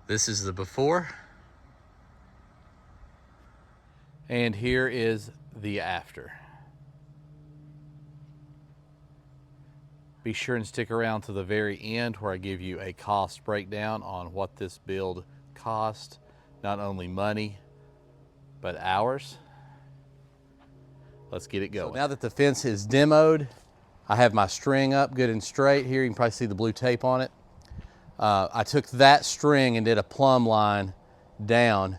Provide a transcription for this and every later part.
This is the before. And here is the after. Be sure and stick around to the very end where I give you a cost breakdown on what this build cost, not only money, but hours. Let's get it going. So now that the fence is demoed, I have my string up good and straight here. You can probably see the blue tape on it. I took that string and did a plumb line down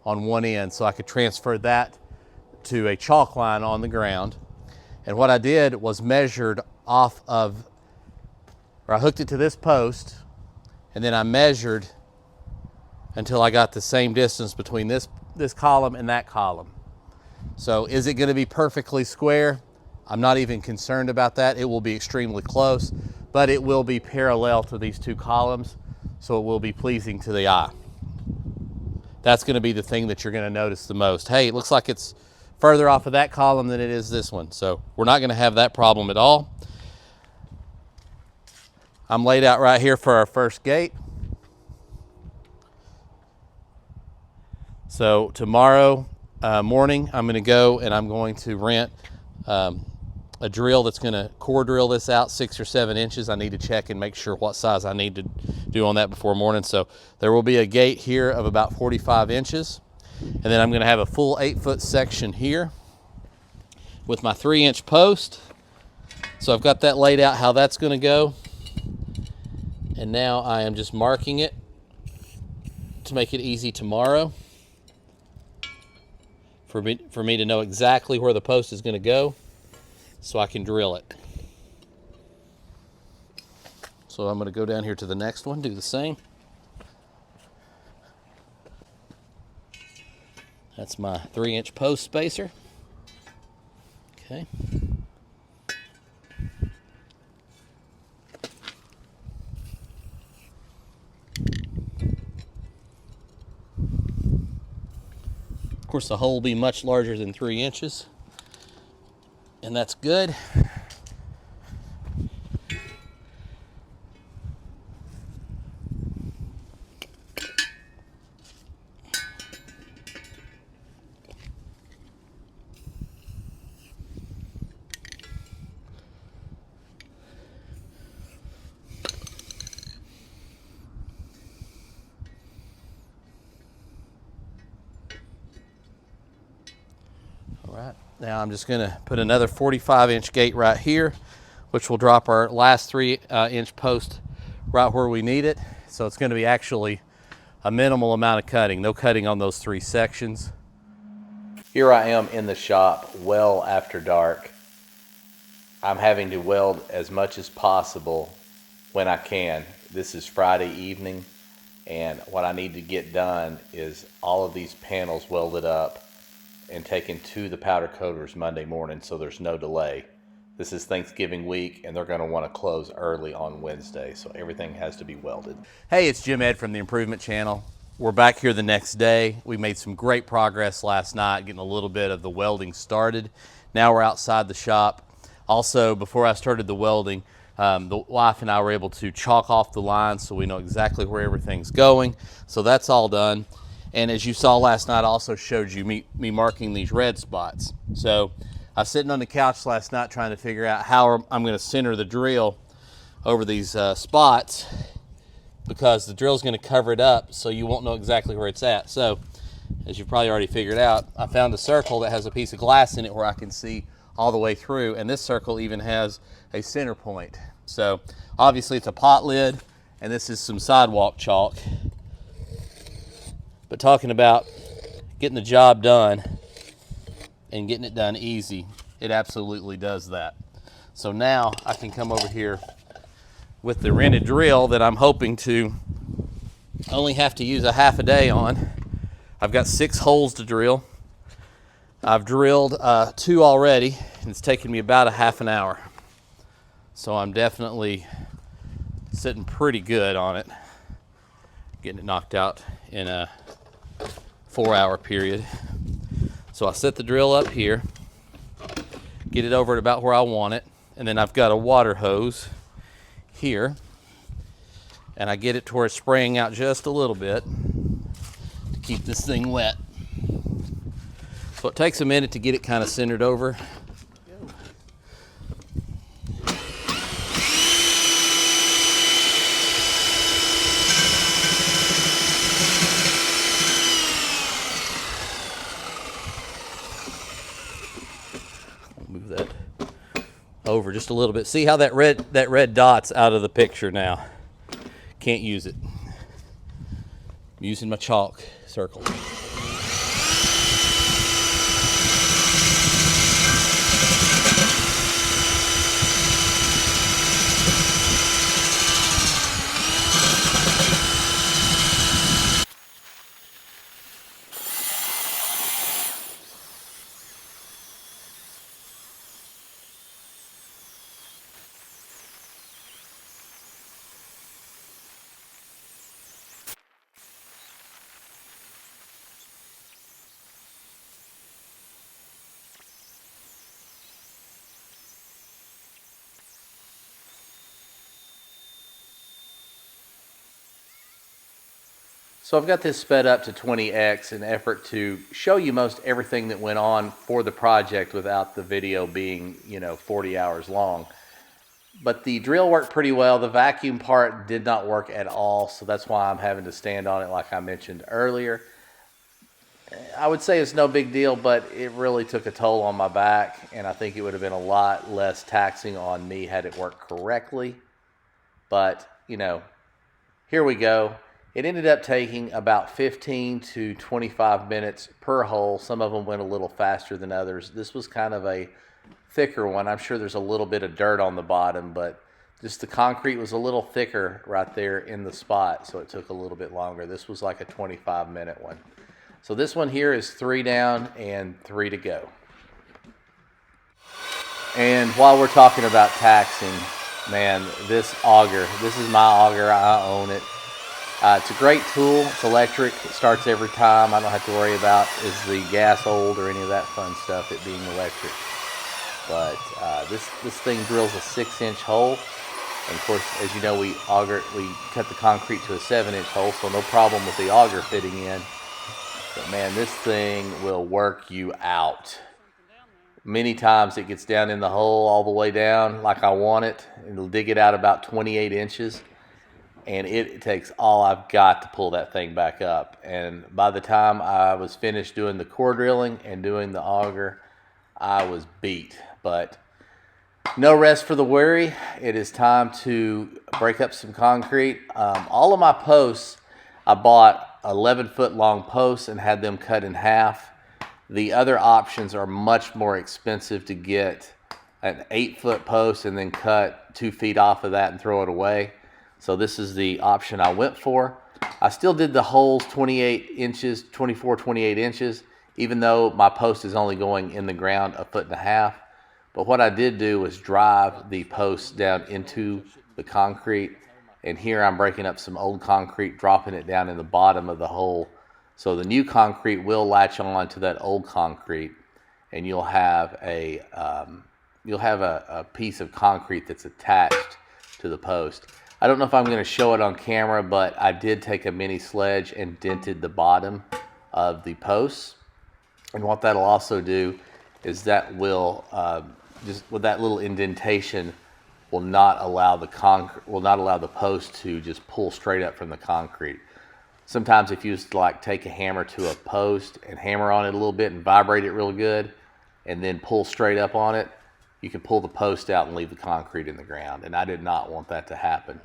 on one end so I could transfer that to a chalk line on the ground. And what I did was measured off of, or I hooked it to this post, and then I measured until I got the same distance between this column and that column. So is it going to be perfectly square? I'm not even concerned about that. It will be extremely close, but it will be parallel to these two columns, so it will be pleasing to the eye. That's going to be the thing that you're going to notice the most. Hey, it looks like it's further off of that column than it is this one, so we're not going to have that problem at all. I'm laid out right here for our first gate. So tomorrow morning, I'm going to go and I'm going to rent a drill that's going to core drill this out 6 or 7 inches. I need to check and make sure what size I need to do on that before morning. So there will be a gate here of about 45 inches. And then I'm going to have a full 8-foot section here with my 3-inch post. So I've got that laid out how that's going to go. And now I am just marking it to make it easy tomorrow for me to know exactly where the post is going to go so I can drill it. So I'm going to go down here to the next one, do the same. That's my 3-inch post spacer. Okay. Of course, the hole will be much larger than 3 inches, and that's good. All right, now I'm just going to put another 45-inch gate right here, which will drop our last 3-inch post right where we need it. So it's going to be actually a minimal amount of cutting, no cutting on those 3 sections. Here I am in the shop well after dark. I'm having to weld as much as possible when I can. This is Friday evening, and what I need to get done is all of these panels welded up and taken to the powder coaters Monday morning, so there's no delay. This is Thanksgiving week, and they're going to want to close early on Wednesday, so everything has to be welded. Hey, it's Jim Ed from the Improvement Channel. We're back here the next day. We made some great progress last night, getting a little bit of the welding started. Now we're outside the shop. Also, before I started the welding, the wife and I were able to chalk off the lines so we know exactly where everything's going. So that's all done. And as you saw last night, I also showed you me marking these red spots. So I was sitting on the couch last night trying to figure out how I'm going to center the drill over these spots, because the drill is going to cover it up so you won't know exactly where it's at. So as you've probably already figured out, I found a circle that has a piece of glass in it where I can see all the way through, and this circle even has a center point. So obviously it's a pot lid, and this is some sidewalk chalk. But talking about getting the job done and getting it done easy, it absolutely does that. So now I can come over here with the rented drill that I'm hoping to only have to use a half a day on. I've got 6 holes to drill. I've drilled 2 already, and it's taken me about a half an hour. So I'm definitely sitting pretty good on it, getting it knocked out in a 4-hour period. So I set the drill up here, get it over at about where I want it, and then I've got a water hose here and I get it to where it's spraying out just a little bit to keep this thing wet. So it takes a minute to get it kind of centered over. Move that over just a little bit. See how that red dot's out of the picture now. Can't use it. I'm using my chalk circle. So I've got this sped up to 20x in an effort to show you most everything that went on for the project without the video being, 40 hours long. But the drill worked pretty well. The vacuum part did not work at all, so that's why I'm having to stand on it like I mentioned earlier. I would say it's no big deal, but it really took a toll on my back, and I think it would have been a lot less taxing on me had it worked correctly. But, here we go. It ended up taking about 15 to 25 minutes per hole. Some of them went a little faster than others. This was kind of a thicker one. I'm sure there's a little bit of dirt on the bottom, but just the concrete was a little thicker right there in the spot, so it took a little bit longer. This was like a 25-minute one. So this one here is 3 down and 3 to go. And while we're talking about taxing, man, this auger, this is my auger. I own it. It's a great tool. It's electric. It starts every time. I don't have to worry about is the gas old or any of that fun stuff, it being electric. But this thing drills a 6-inch hole. And of course, as you know, we cut the concrete to a 7-inch hole, so no problem with the auger fitting in. But man, this thing will work you out. Many times it gets down in the hole all the way down like I want it. It'll dig it out about 28 inches. And it takes all I've got to pull that thing back up. And by the time I was finished doing the core drilling and doing the auger, I was beat. But no rest for the weary. It is time to break up some concrete. All of my posts, I bought 11-foot long posts and had them cut in half. The other options are much more expensive to get an 8-foot post and then cut 2 feet off of that and throw it away. So this is the option I went for. I still did the holes 28 inches, 24, 28 inches, even though my post is only going in the ground 1.5 feet. But what I did do was drive the post down into the concrete. And here I'm breaking up some old concrete, dropping it down in the bottom of the hole. So the new concrete will latch on to that old concrete, and you'll have a piece of concrete that's attached to the post. I don't know if I'm going to show it on camera, but I did take a mini sledge and dented the bottom of the posts. And what that'll also do is that will, just with that little indentation, will not allow the post to just pull straight up from the concrete. Sometimes if you used to like take a hammer to a post and hammer on it a little bit and vibrate it real good and then pull straight up on it, you can pull the post out and leave the concrete in the ground. And I did not want that to happen.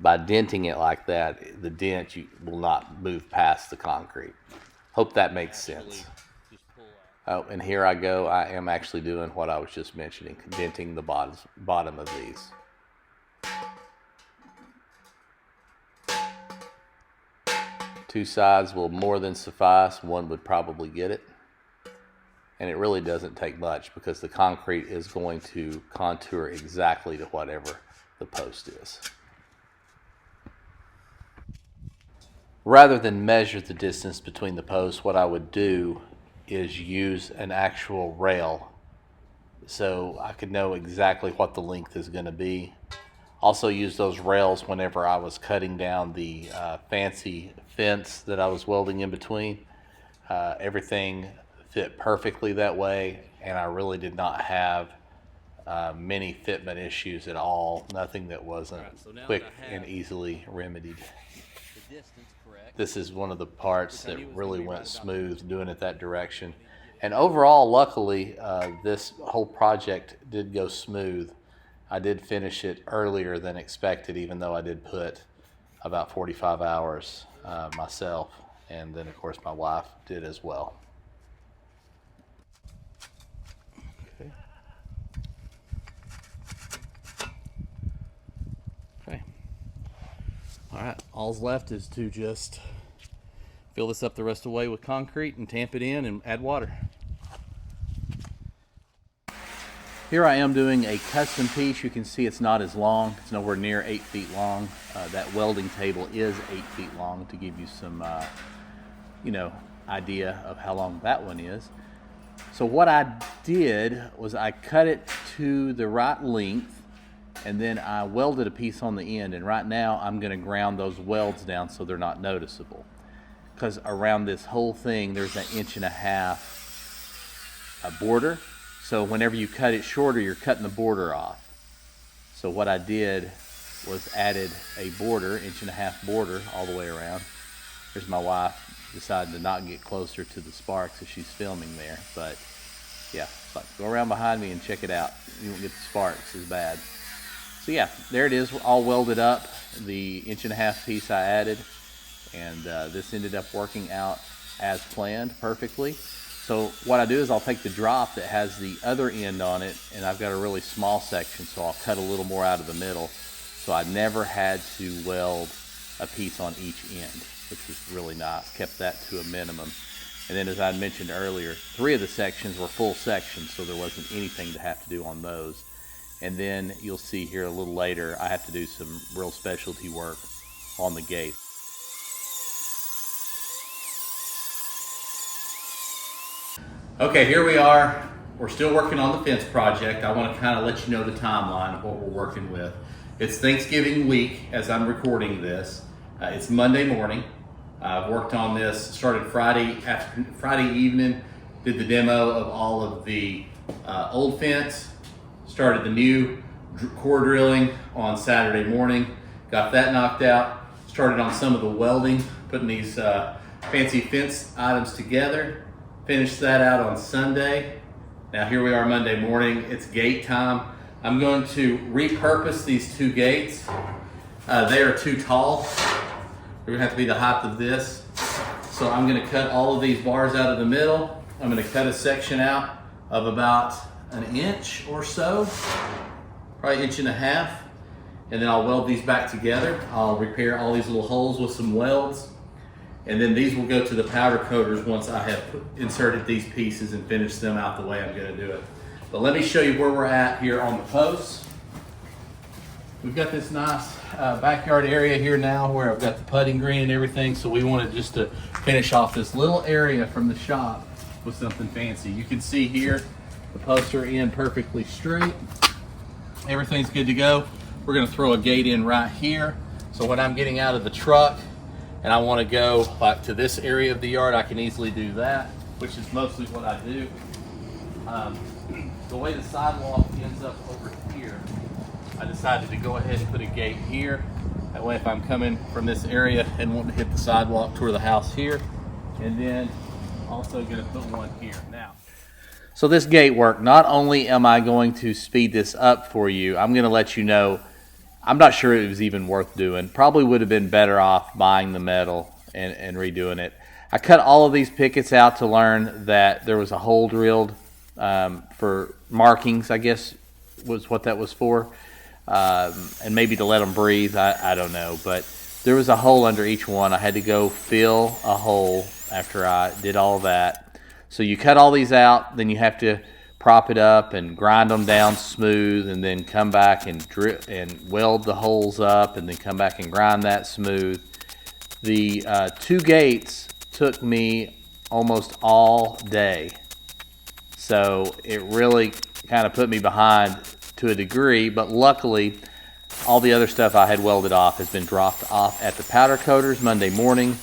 By denting it like that, the dent will not move past the concrete. Hope that makes sense. Oh, and here I go. I am actually doing what I was just mentioning, denting the bottom of these. Two sides will more than suffice. One would probably get it. And it really doesn't take much because the concrete is going to contour exactly to whatever the post is. Rather than measure the distance between the posts, what I would do is use an actual rail so I could know exactly what the length is going to be. Also used those rails whenever I was cutting down the fancy fence that I was welding in between. Everything fit perfectly that way, and I really did not have many fitment issues at all. Nothing that wasn't quick and easily remedied. This is one of the parts that really went smooth doing it that direction. And overall, luckily, this whole project did go smooth. I did finish it earlier than expected, even though I did put about 45 hours myself. And then, of course, my wife did as well. Okay. Okay. All right. All's left is to just fill this up the rest of the way with concrete and tamp it in and add water. Here I am doing a custom piece. You can see it's not as long. It's nowhere near 8 feet long. That welding table is 8 feet long to give you some, idea of how long that one is. So what I did was I cut it to the right length, and then I welded a piece on the end. And right now I'm going to ground those welds down so they're not noticeable. Because around this whole thing there's an 1.5 inch border. So whenever you cut it shorter, you're cutting the border off. So what I did was added a border, 1.5 inch border all the way around. There's my wife deciding to not get closer to the sparks as she's filming there. But yeah, like, go around behind me and check it out. You won't get the sparks as bad. So yeah, there it is, all welded up. The 1.5 inch piece I added, and this ended up working out as planned perfectly. So what I do is I'll take the drop that has the other end on it, and I've got a really small section, so I'll cut a little more out of the middle. So I never had to weld a piece on each end, which was really nice. Kept that to a minimum. And then, as I mentioned earlier, 3 of the sections were full sections, so there wasn't anything to have to do on those. And then you'll see here a little later, I have to do some real specialty work on the gate. Okay, here we are. We're still working on the fence project. I want to kind of let you know the timeline of what we're working with. It's Thanksgiving week as I'm recording this. It's Monday morning. I've worked on this, started Friday evening, did the demo of all of the old fence, started the new core drilling on Saturday morning, got that knocked out, started on some of the welding, putting these fancy fence items together. Finished that out on Sunday. Now here we are Monday morning. It's gate time. I'm going to repurpose these 2 gates. They are too tall. They're gonna have to be the height of this. So I'm gonna cut all of these bars out of the middle. I'm gonna cut a section out of about 1 inch or so, probably 1.5 inches. And then I'll weld these back together. I'll repair all these little holes with some welds. And then these will go to the powder coaters once I have inserted these pieces and finished them out the way I'm going to do it. But let me show you where we're at here on the posts. We've got this nice backyard area here now where I've got the putting green and everything. So we wanted just to finish off this little area from the shop with something fancy. You can see here the posts are in perfectly straight. Everything's good to go. We're going to throw a gate in right here. So when I'm getting out of the truck, and I want to go like to this area of the yard, I can easily do that, which is mostly what I do. The way the sidewalk ends up over here, I decided to go ahead and put a gate here. That way if I'm coming from this area and want to hit the sidewalk toward the house here, and then also going to put one here. Now, so this gate work, not only am I going to speed this up for you, I'm going to let you know I'm not sure it was even worth doing. Probably would have been better off buying the metal and redoing it. I cut all of these pickets out to learn that there was a hole drilled for markings, I guess was what that was for. And maybe to let them breathe, I don't know. But there was a hole under each one. I had to go fill a hole after I did all that. So you cut all these out, then you have to prop it up and grind them down smooth, and then come back and weld the holes up, and then come back and grind that smooth. The 2 gates took me almost all day, so it really kind of put me behind to a degree, but luckily all the other stuff I had welded off has been dropped off at the powder coaters Monday morning,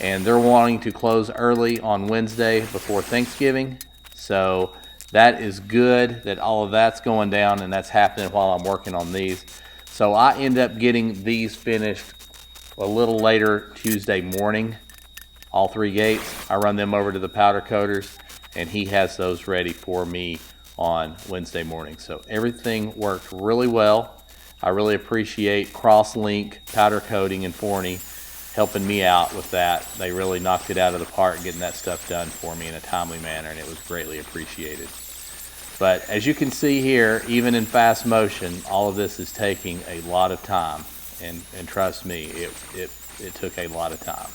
and they're wanting to close early on Wednesday before Thanksgiving. So that is good that all of that's going down, and that's happening while I'm working on these. So I end up getting these finished a little later Tuesday morning. All 3 gates, I run them over to the powder coaters, and he has those ready for me on Wednesday morning. So everything worked really well. I really appreciate Crosslink Powder Coating and Forney helping me out with that. They really knocked it out of the park getting that stuff done for me in a timely manner, and it was greatly appreciated. But as you can see here, even in fast motion, all of this is taking a lot of time, and trust me, it took a lot of time.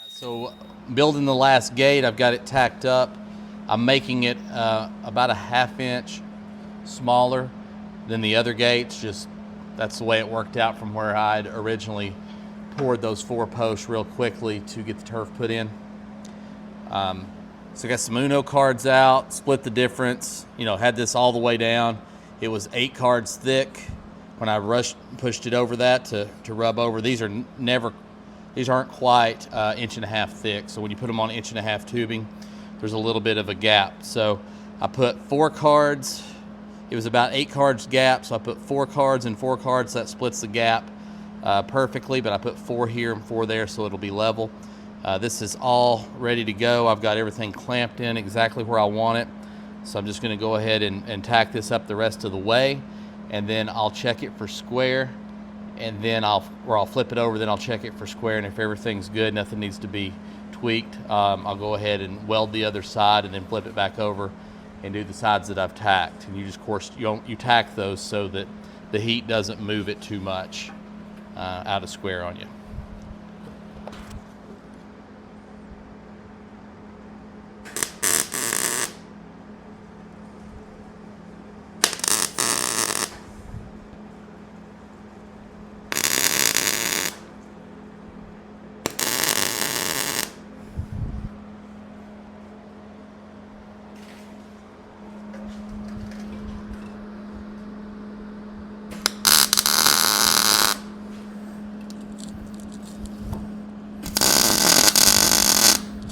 So building the last gate, I've got it tacked up. I'm making it about a 1/2 inch smaller than the other gates. Just that's the way it worked out from where I'd originally poured those 4 posts real quickly to get the turf put in. So I got some Uno cards out, split the difference, had this all the way down. It was 8 cards thick when I pushed it over that to rub over. These aren't quite 1.5 inches thick. So when you put them on 1.5 inch tubing, there's a little bit of a gap. So I put 4 cards. It was about 8 cards gap. So I put 4 cards and 4 cards. That splits the gap perfectly, but I put 4 here and 4 there, so it'll be level. This is all ready to go. I've got everything clamped in exactly where I want it. So I'm just gonna go ahead and tack this up the rest of the way, and then I'll check it for square, and then I'll flip it over, then I'll check it for square, and if everything's good, nothing needs to be tweaked, I'll go ahead and weld the other side and then flip it back over and do the sides that I've tacked. And you just, of course, you tack those so that the heat doesn't move it too much out of square on you.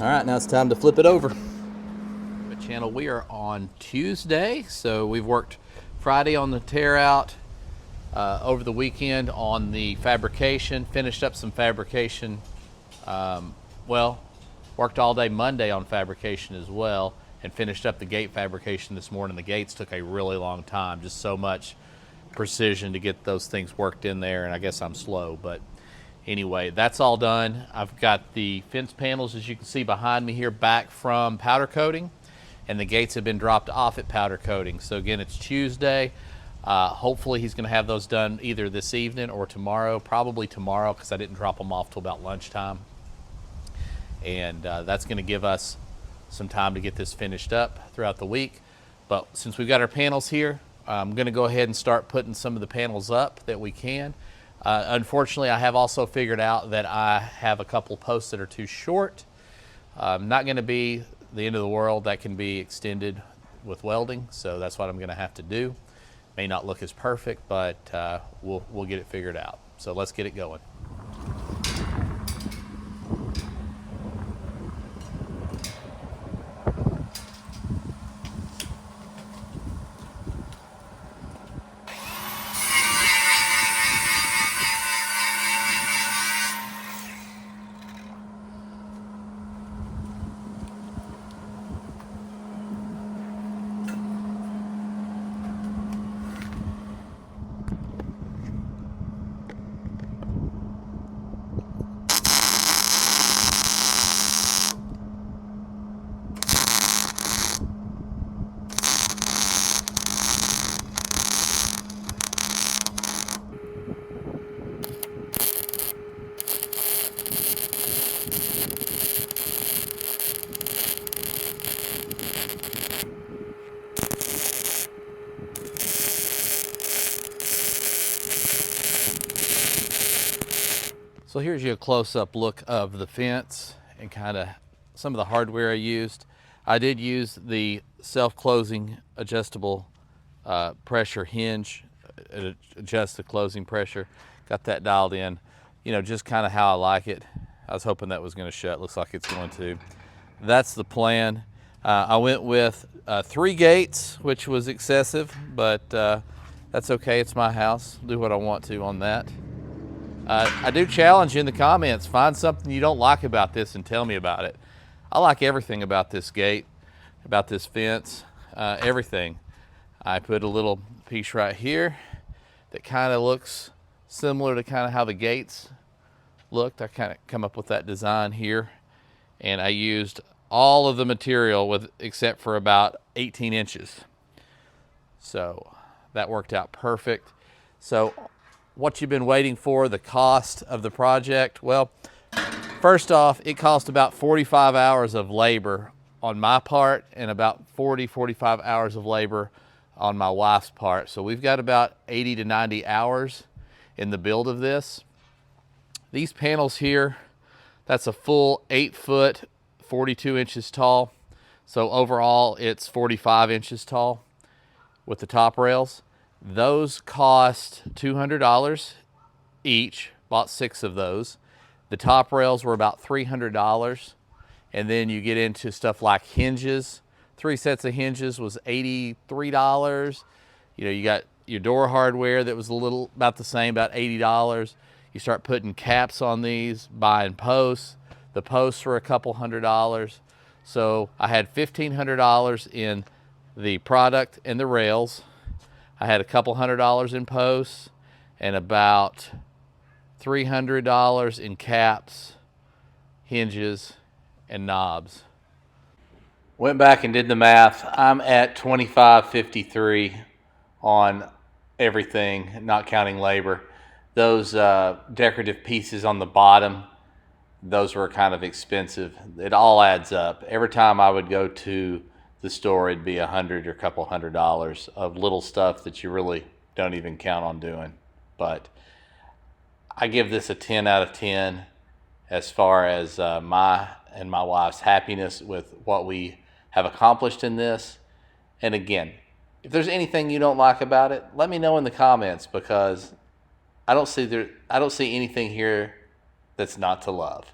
All right, now it's time to flip it over. The channel, we are on Tuesday, so we've worked Friday on the tear out, over the weekend on the fabrication, finished up some fabrication. Worked all day Monday on fabrication as well, and finished up the gate fabrication this morning. The gates took a really long time, just so much precision to get those things worked in there, and I guess I'm slow, but anyway, that's all done. I've got the fence panels, as you can see behind me here, back from powder coating, and the gates have been dropped off at powder coating. So again, it's Tuesday. Hopefully he's gonna have those done either this evening or tomorrow, probably tomorrow, because I didn't drop them off till about lunchtime. And that's gonna give us some time to get this finished up throughout the week. But since we've got our panels here, I'm gonna go ahead and start putting some of the panels up that we can. Unfortunately, I have also figured out that I have a couple posts that are too short. Not going to be the end of the world. That can be extended with welding, so that's what I'm going to have to do. May not look as perfect, but we'll get it figured out. So let's get it going. So here's your close-up look of the fence and kind of some of the hardware I used. I did use the self-closing adjustable pressure hinge, adjust the closing pressure. Got that dialed in, just kind of how I like it. I was hoping that was going to shut. Looks like it's going to. That's the plan. I went with 3 gates, which was excessive, but that's okay. It's my house. I'll do what I want to on that. I do challenge you in the comments. Find something you don't like about this and tell me about it. I like everything about this gate, about this fence, everything. I put a little piece right here that kind of looks similar to kind of how the gates looked. I kind of come up with that design here, and I used all of the material except for about 18 inches. So that worked out perfect. So what you've been waiting for, the cost of the project. Well, first off, it cost about 45 hours of labor on my part and about 45 hours of labor on my wife's part. So we've got about 80 to 90 hours in the build of this. These panels here, that's a full 8 foot, 42 inches tall. So overall it's 45 inches tall with the top rails. Those cost $200 each, bought 6 of those. The top rails were about $300. And then you get into stuff like hinges. 3 sets of hinges was $83. You got your door hardware that was a little about the same, about $80. You start putting caps on these, buying posts. The posts were a couple $100. So I had $1,500 in the product and the rails. I had a couple $100 in posts and about $300 in caps, hinges, and knobs. Went back and did the math. I'm at $25.53 on everything, not counting labor. Those decorative pieces on the bottom, those were kind of expensive. It all adds up. Every time I would go to the store, it'd be $100 or a couple $100 of little stuff that you really don't even count on doing. But I give this a 10 out of 10 as far as my and my wife's happiness with what we have accomplished in this. And again, if there's anything you don't like about it, let me know in the comments, because I don't see anything here that's not to love.